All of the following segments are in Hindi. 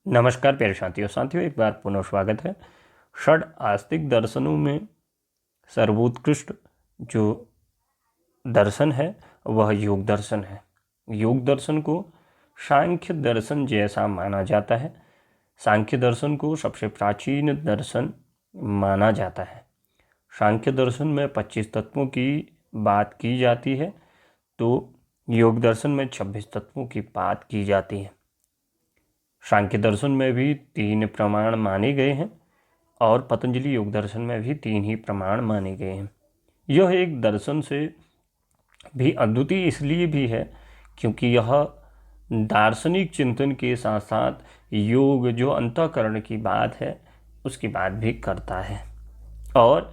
नमस्कार प्यारे साथियों, एक बार पुनः स्वागत है। षड आस्तिक दर्शनों में सर्वोत्कृष्ट जो दर्शन है वह योग दर्शन है। योग दर्शन को सांख्य दर्शन जैसा माना जाता है। सांख्य दर्शन को सबसे प्राचीन दर्शन माना जाता है। सांख्य दर्शन में 25 तत्वों की बात की जाती है, तो योग दर्शन में 26 तत्वों की बात की जाती है। सांख्य दर्शन में भी 3 प्रमाण माने गए हैं और पतंजलि योग दर्शन में भी 3 ही प्रमाण माने गए हैं। यह एक दर्शन से भी अद्वितीय इसलिए भी है क्योंकि यह दार्शनिक चिंतन के साथ साथ योग जो अंतःकरण की बात है उसकी बात भी करता है और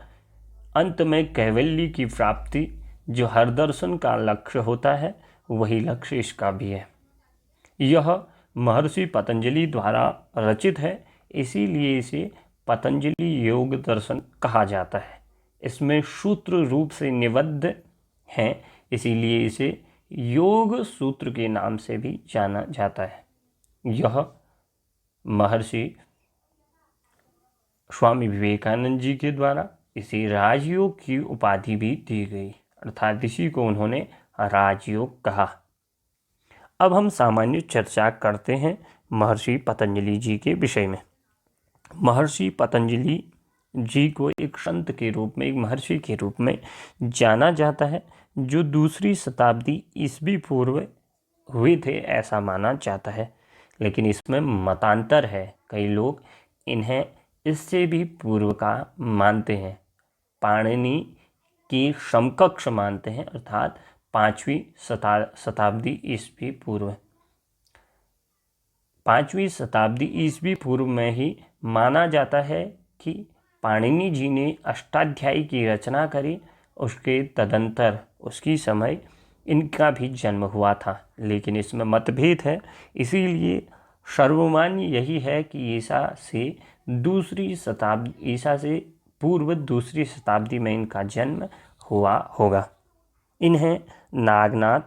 अंत में कैवल्य की प्राप्ति जो हर दर्शन का लक्ष्य होता है वही लक्ष्य इसका भी है। यह महर्षि पतंजलि द्वारा रचित है, इसीलिए इसे पतंजलि योग दर्शन कहा जाता है। इसमें सूत्र रूप से निबद्ध हैं, इसीलिए इसे योग सूत्र के नाम से भी जाना जाता है। यह महर्षि स्वामी विवेकानंद जी के द्वारा इसे राजयोग की उपाधि भी दी गई, अर्थात इसी को उन्होंने राजयोग कहा। अब हम सामान्य चर्चा करते हैं महर्षि पतंजलि जी के विषय में। महर्षि पतंजलि जी को एक संत के रूप में, एक महर्षि के रूप में जाना जाता है, जो 2री शताब्दी ईस्वी पूर्व हुए थे ऐसा माना जाता है। लेकिन इसमें मतांतर है, कई लोग इन्हें इससे भी पूर्व का मानते हैं, पाणिनि की समकक्ष मानते हैं, अर्थात 5वीं शताब्दी ईस्वी पूर्व। 5वीं शताब्दी ईस्वी पूर्व में ही माना जाता है कि पाणिनि जी ने अष्टाध्यायी की रचना करी, उसके तदंतर उसी समय इनका भी जन्म हुआ था। लेकिन इसमें मतभेद है, इसीलिए सर्वमान्य यही है कि ईसा से पूर्व 2री शताब्दी में इनका जन्म हुआ होगा। इन्हें नागनाथ,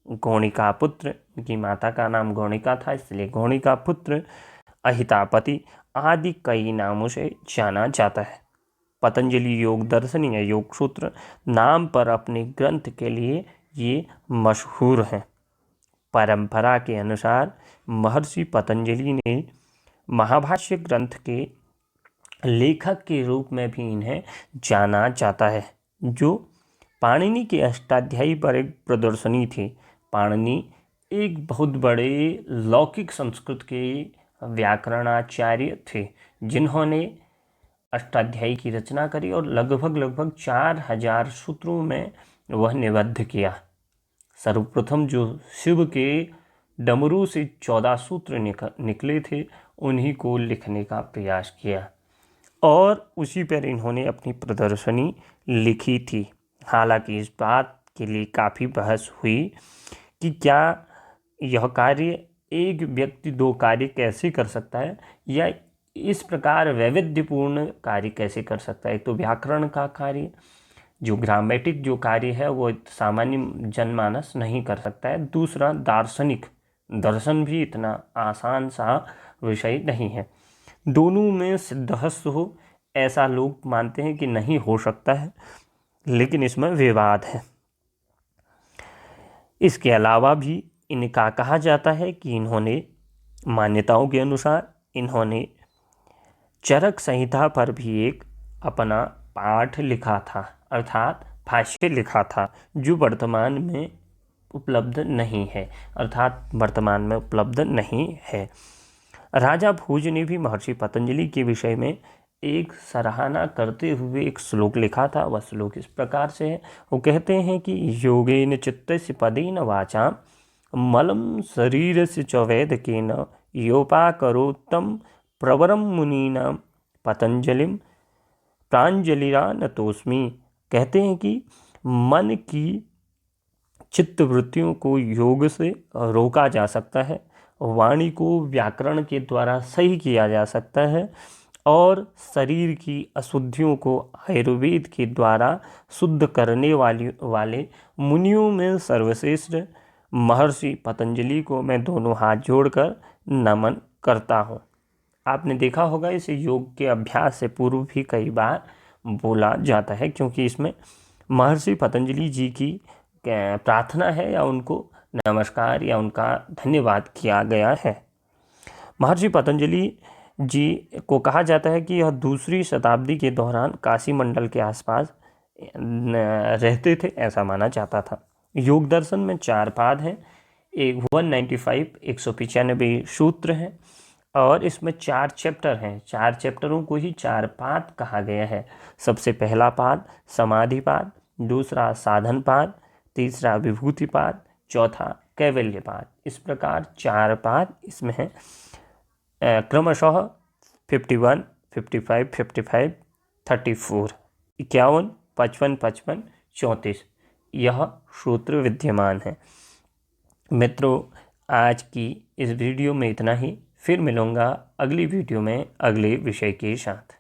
गौणिका पुत्र, इनकी माता का नाम गौणिका था इसलिए गौणिका पुत्र, अहितापति आदि कई नामों से जाना जाता है। पतंजलि योग दर्शन या योग सूत्र नाम पर अपने ग्रंथ के लिए ये मशहूर हैं। परंपरा के अनुसार महर्षि पतंजलि ने महाभाष्य ग्रंथ के लेखक के रूप में भी इन्हें जाना जाता है, जो पाणिनि के अष्टाध्यायी पर एक प्रदर्शनी थी। पाणिनि एक बहुत बड़े लौकिक संस्कृत के व्याकरणाचार्य थे, जिन्होंने अष्टाध्यायी की रचना करी और लगभग 4000 सूत्रों में वह निबद्ध किया। सर्वप्रथम जो शिव के डमरू से 14 सूत्र निकले थे, उन्हीं को लिखने का प्रयास किया और उसी पर इन्होंने अपनी प्रदर्शनी लिखी थी। हालांकि इस बात के लिए काफ़ी बहस हुई कि क्या यह कार्य एक व्यक्ति 2 कार्य कैसे कर सकता है, या इस प्रकार वैविध्यपूर्ण कार्य कैसे कर सकता है। एक तो व्याकरण का कार्य, जो ग्रामेटिक जो कार्य है वो सामान्य जनमानस नहीं कर सकता है। दूसरा, दार्शनिक दर्शन भी इतना आसान सा विषय नहीं है। दोनों में सिद्धहस्त हो ऐसा लोग मानते हैं कि नहीं हो सकता है, लेकिन इसमें विवाद है। इसके अलावा भी इनका कहा जाता है कि इन्होंने मान्यताओं के अनुसार इन्होंने चरक संहिता पर भी एक अपना पाठ लिखा था, अर्थात भाष्य लिखा था, जो वर्तमान में उपलब्ध नहीं है, राजा भोज ने भी महर्षि पतंजलि के विषय में एक सराहना करते हुए एक श्लोक लिखा था। वह श्लोक इस प्रकार से है, वो कहते हैं कि योगेन चित्तस्य पदेन वाचा मलम शरीरस्य च वैदकेन योपाकरोत्तम प्रवरम मुनीनाम पतंजलिम प्रांजलिरानतोस्मि। कहते हैं कि मन की चित्त वृत्तियों को योग से रोका जा सकता है, वाणी को व्याकरण के द्वारा सही किया जा सकता है और शरीर की अशुद्धियों को आयुर्वेद के द्वारा शुद्ध करने वाले मुनियों में सर्वश्रेष्ठ महर्षि पतंजलि को मैं दोनों हाथ जोड़कर नमन करता हूँ। आपने देखा होगा इसे योग के अभ्यास से पूर्व भी कई बार बोला जाता है, क्योंकि इसमें महर्षि पतंजलि जी की प्रार्थना है या उनको नमस्कार या उनका धन्यवाद किया गया है। महर्षि पतंजलि जी को कहा जाता है कि यह दूसरी शताब्दी के दौरान काशी मंडल के आसपास रहते थे, ऐसा माना जाता था। योग दर्शन में 4 पाद हैं, एक 195 195 सूत्र हैं और इसमें 4 चैप्टर हैं। 4 चैप्टरों को ही 4 पाद कहा गया है। सबसे पहला पाद समाधि पाद, दूसरा साधन पाद, तीसरा विभूति पाद, चौथा कैवल्य पाद। इस प्रकार 4 पाद इसमें हैं, क्रमशः 51, 55, 55, 34, 51, 55, 55, 34 यह सूत्र विद्यमान है। मित्रों, आज की इस वीडियो में इतना ही। फिर मिलूँगा अगली वीडियो में अगले विषय के साथ।